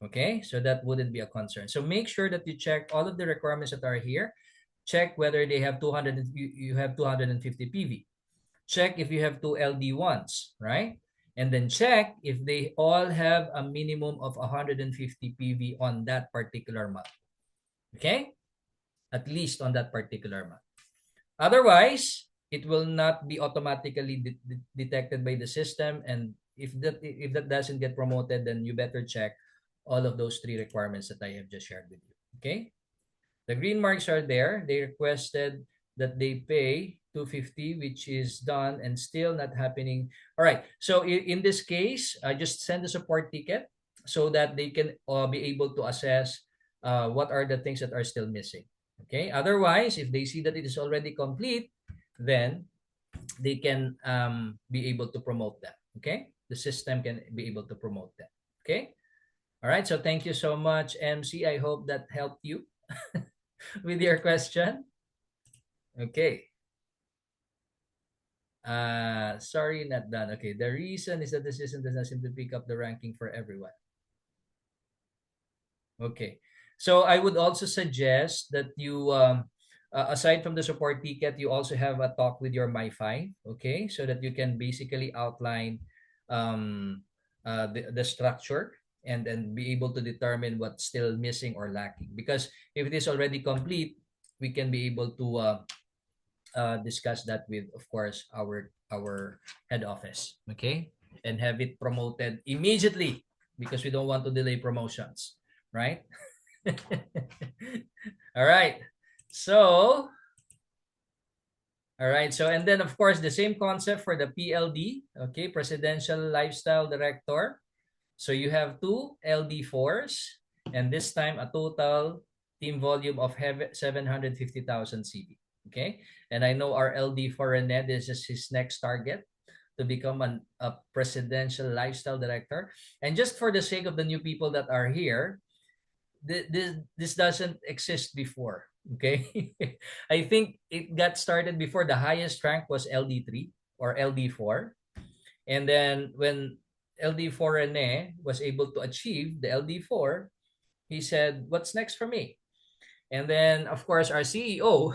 Speaker 1: Okay, so that wouldn't be a concern. So make sure that you check all of the requirements that are here. Check whether they have 200, you have 250 PV. Check if you have two LD1s, right? And then check if they all have a minimum of 150 PV on that particular month. Okay? At least on that particular month. Otherwise, it will not be automatically detected by the system. And if that doesn't get promoted, then you better check all of those three requirements that I have just shared with you. Okay? The green marks are there. They requested that they pay 250, which is done and still not happening. All right. So in this case, I just send a support ticket so that they can be able to assess what are the things that are still missing. Okay. Otherwise, if they see that it is already complete, then they can be able to promote that. Okay. The system can be able to promote that. Okay. All right. So thank you so much, MC. I hope that helped you with your question. Okay. Sorry, not done. Okay. The reason is that the system does not seem to pick up the ranking for everyone. Okay. So I would also suggest that you, aside from the support ticket, you also have a talk with your MiFi, okay? So that you can basically outline the structure and then be able to determine what's still missing or lacking. Because if it is already complete, we can be able to discuss that with, of course, our head office, okay, and have it promoted immediately because we don't want to delay promotions, right? All right. So, all right. So, and then of course the same concept for the PLD, okay, Presidential Lifestyle Director. So you have two LD4s, and this time a total team volume of 750,000 CV. Okay, and I know our LD4 Rene, this is his next target to become a presidential lifestyle director. And just for the sake of the new people that are here, this doesn't exist before. Okay, I think it got started before. The highest rank was LD3 or LD4, and then when LD4 Rene was able to achieve the LD4, he said, "What's next for me?" And then, of course, our CEO,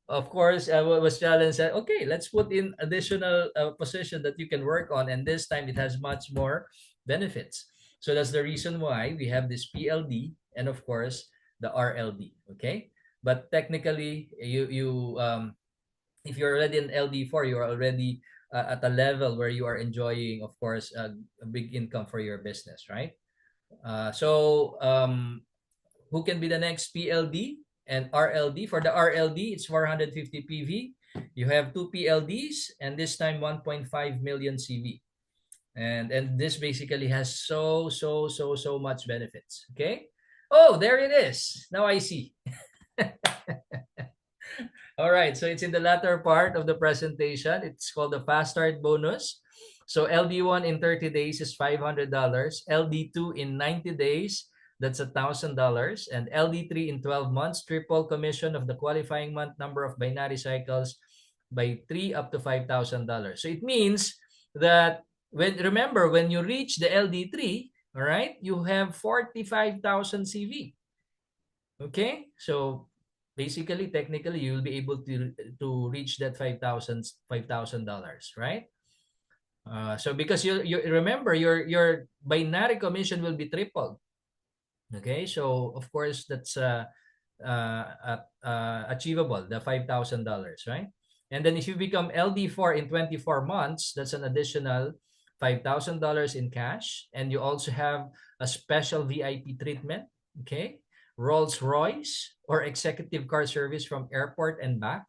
Speaker 1: of course, was challenged. Said, "Okay, let's put in additional position that you can work on, and this time it has much more benefits." So that's the reason why we have this PLD and, of course, the RLD. Okay, but technically, if you're already in LD4, you're already at a level where you are enjoying, of course, a big income for your business, right? So who can be the next PLD and RLD? For the RLD, it's 450 PV. You have two PLDs and this time 1.5 million CV. And this basically has so much benefits. Okay. Oh, there it is. Now I see. All right, so it's in the latter part of the presentation. It's called the Fast Start Bonus. So LD1 in 30 days is $500. LD2 in 90 days, that's $1,000. And LD3 in 12 months, triple commission of the qualifying month number of binary cycles by 3 up to $5,000. So it means that when you reach the LD3, all right, you have 45,000 CV. Okay, so basically, technically, you will be able to reach that $5,000, right? So because you remember your binary commission will be tripled. Okay, so of course that's achievable, the $5,000, right? And then if you become LD4 in 24 months, that's an additional $5,000 in cash, and you also have a special VIP treatment. Okay, Rolls Royce or executive car service from airport and back,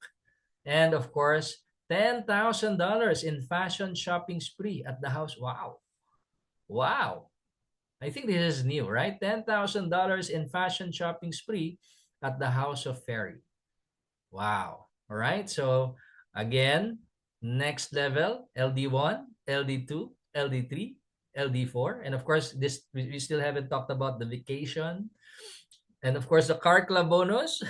Speaker 1: and of course $10,000 in fashion shopping spree at the house. Wow, wow! I think this is new, right? $10,000 in fashion shopping spree at the House of Fairy. Wow. All right. So again, next level, LD1, LD2, LD3, LD4. And of course, this we still haven't talked about the vacation. And of course, the car club bonus.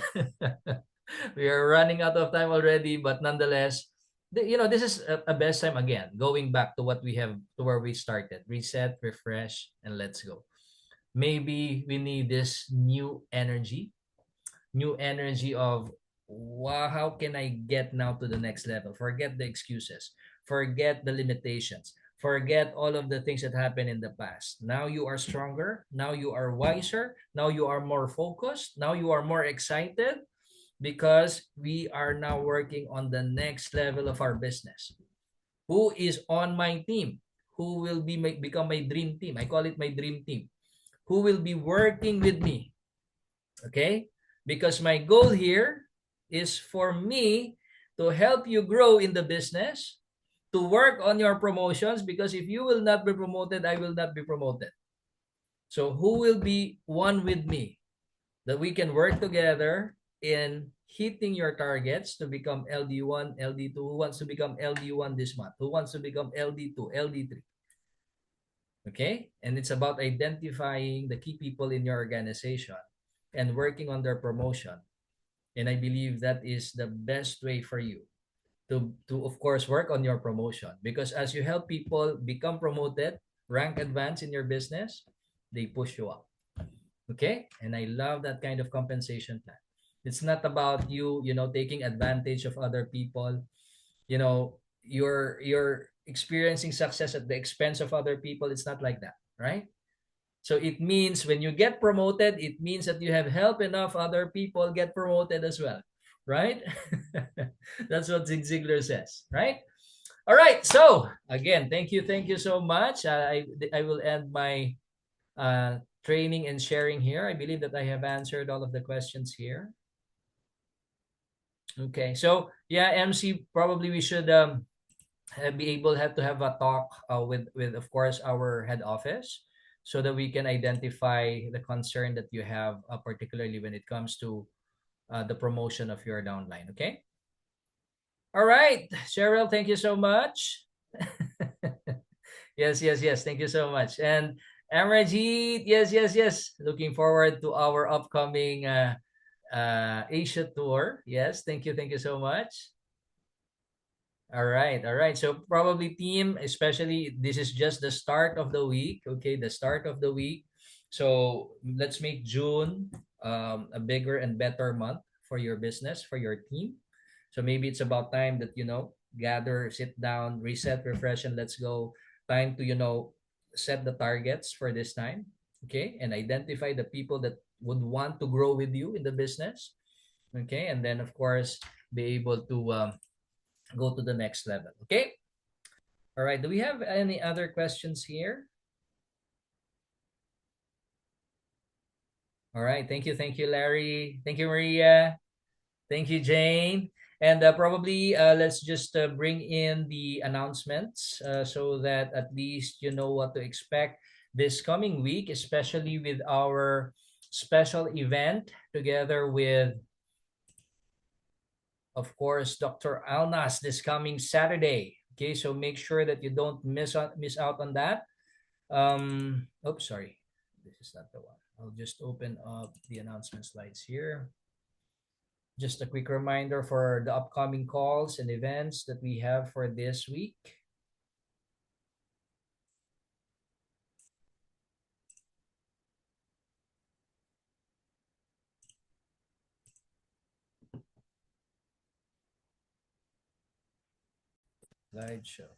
Speaker 1: We are running out of time already, but nonetheless, this is a best time again, going back to what we have, to where we started. Reset, refresh, and let's go. Maybe we need this new energy of, wow, how can I get now to the next level? Forget the excuses, forget the limitations, forget all of the things that happened in the past. Now you are stronger, now you are wiser, now you are more focused, now you are more excited, because we are now working on the next level of our business. Who is on my team? Who will become my dream team? I call it my dream team. Who will be working with me? Okay? Because my goal here is for me to help you grow in the business, to work on your promotions, because if you will not be promoted, I will not be promoted. So who will be one with me, that we can work together in hitting your targets to become LD1, LD2? Who wants to become LD1 this month? Who wants to become LD2, LD3? Okay? And it's about identifying the key people in your organization and working on their promotion. And I believe that is the best way for you to of course work on your promotion, because as you help people become promoted, rank advance in your business, they push you up. Okay? And I love that kind of compensation plan. It's not about you taking advantage of other people. You're experiencing success at the expense of other people. It's not like that, right? So it means when you get promoted, it means that you have helped enough other people get promoted as well, right? That's what Zig Ziglar says, right? All right. So again, thank you so much. I will end my training and sharing here. I believe that I have answered all of the questions here. Okay. So yeah, MC, probably we should be able to have a talk with of course our head office, so that we can identify the concern that you have, particularly when it comes to the promotion of your downline. Okay. All right, Cheryl, thank you so much. Yes, thank you so much. And Amrajit, yes, looking forward to our upcoming Asia tour. Yes, thank you so much. All right, all right. So probably team, especially this is just the start of the week. Okay, the start of the week. So let's make June a bigger and better month for your business, for your team. So maybe it's about time that gather, sit down, reset, refresh, and let's go. Time to set the targets for this time. Okay, and identify the people that would want to grow with you in the business. Okay, and then of course be able to go to the next level. Okay. All right. Do we have any other questions here? All right. Thank you. Thank you, Larry. Thank you, Maria. Thank you, Jane. And probably let's just bring in the announcements so that at least you know what to expect this coming week, especially with our special event together with, of course, Dr. Alnas this coming Saturday. Okay, so make sure that you don't miss out on that. Oops, sorry. This is not the one. I'll just open up the announcement slides here. Just a quick reminder for the upcoming calls and events that we have for this week. Slideshow.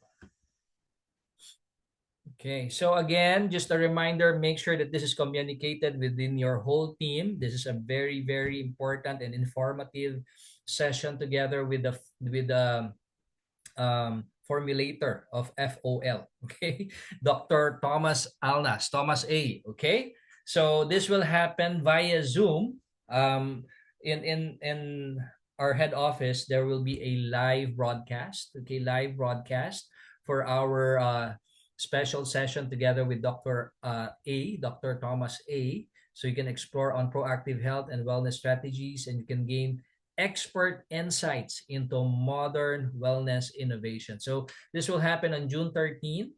Speaker 1: Okay, so again, just a reminder, make sure that this is communicated within your whole team. This is a very, very important and informative session together with the formulator of FOL, okay? Dr. Thomas Alnas, Thomas A, okay? So this will happen via Zoom. In our head office, there will be a live broadcast, okay? Live broadcast for our special session together with Dr. Thomas A. So you can explore on proactive health and wellness strategies, and you can gain expert insights into modern wellness innovation. So this will happen on June 13th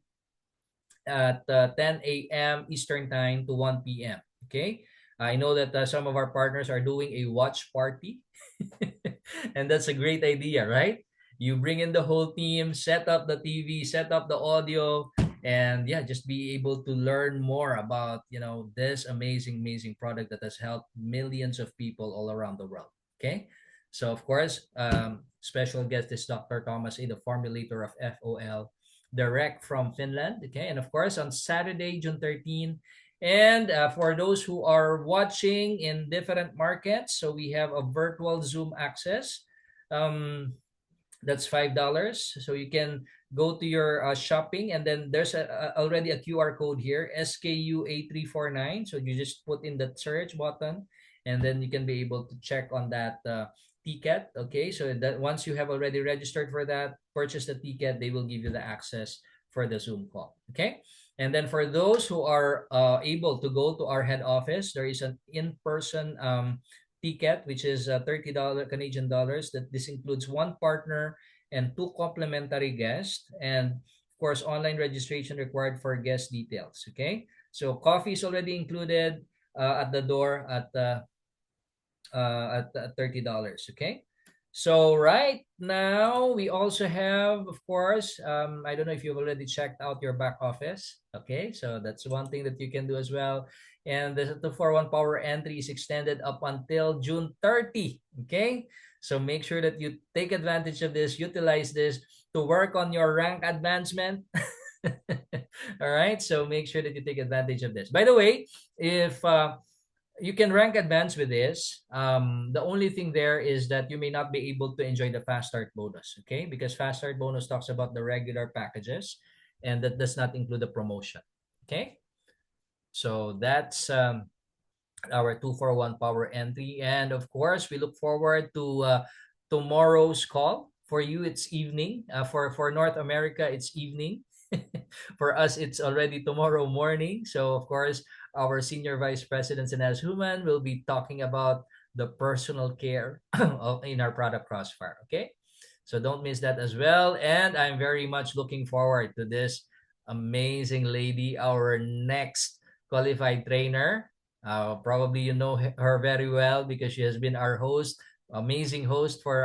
Speaker 1: at 10 a.m. Eastern Time to 1 p.m. Okay. I know that some of our partners are doing a watch party, and that's a great idea, right? You bring in the whole team, set up the TV, set up the audio, and yeah, just be able to learn more about this amazing, amazing product that has helped millions of people all around the world. Okay, so of course, special guest is Dr. Thomas A, the formulator of FOL, direct from Finland. Okay, and of course on Saturday, June 13. And for those who are watching in different markets, so we have a virtual Zoom access. Um, that's $5. So you can go to your shopping, and then there's already a QR code here, SKU8349. So you just put in the search button, and then you can be able to check on that ticket. Okay, so that once you have already registered for that, purchase the ticket, they will give you the access for the Zoom call. Okay. And then for those who are able to go to our head office, there is an in-person ticket, which is $30 Canadian dollars. That this includes one partner and two complimentary guests, and of course, online registration required for guest details. Okay, so coffee is already included at the door at $30. Okay. So right now we also have, of course, I don't know if you've already checked out your back office. Okay, so that's one thing that you can do as well. And the 241 power entry is extended up until June 30. Okay, so make sure that you take advantage of this, utilize this to work on your rank advancement. All right, so make sure that you take advantage of this. By the way, if you can rank advance with this. The only thing there is that you may not be able to enjoy the fast start bonus, okay? Because fast start bonus talks about the regular packages, and that does not include the promotion, okay? So that's our 241 power entry, and of course, we look forward to tomorrow's call. For you, it's evening. For North America, it's evening. For us, it's already tomorrow morning. So, of course, our Senior Vice President, Sinaz Human, will be talking about the personal care in our product Crossfire. Okay. So, don't miss that as well. And I'm very much looking forward to this amazing lady, our next qualified trainer. Probably you know her very well because she has been our host, amazing host for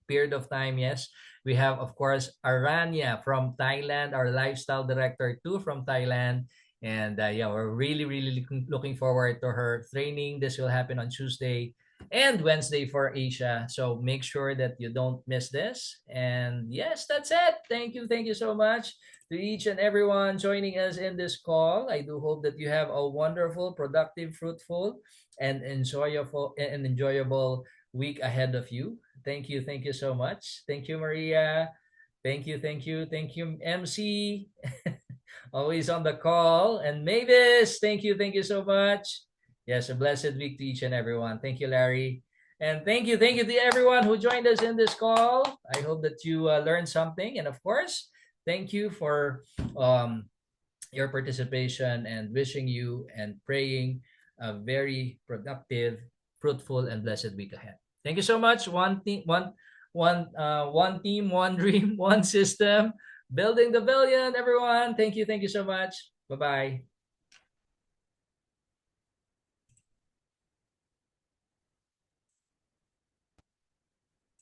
Speaker 1: period of time. Yes, we have, of course, Aranya from Thailand, our lifestyle director too from Thailand. And yeah, we're really looking forward to her training. This will happen on Tuesday and Wednesday for Asia. So make sure that you don't miss this. And yes, that's it. Thank you so much to each and everyone joining us in this call. I do hope that you have a wonderful, productive, fruitful, and enjoyable week ahead of you. Thank you so much. Thank you, Maria. Thank you, MC. Always on the call. And Mavis, thank you so much. Yes, a blessed week to each and everyone. Thank you, Larry. And thank you to everyone who joined us in this call. I hope that you learned something. And of course, thank you for your participation, and wishing you and praying a very productive, fruitful, and blessed week ahead. Thank you so much. One team, one dream, one system. Building the billion, everyone. Thank you so much. Bye bye.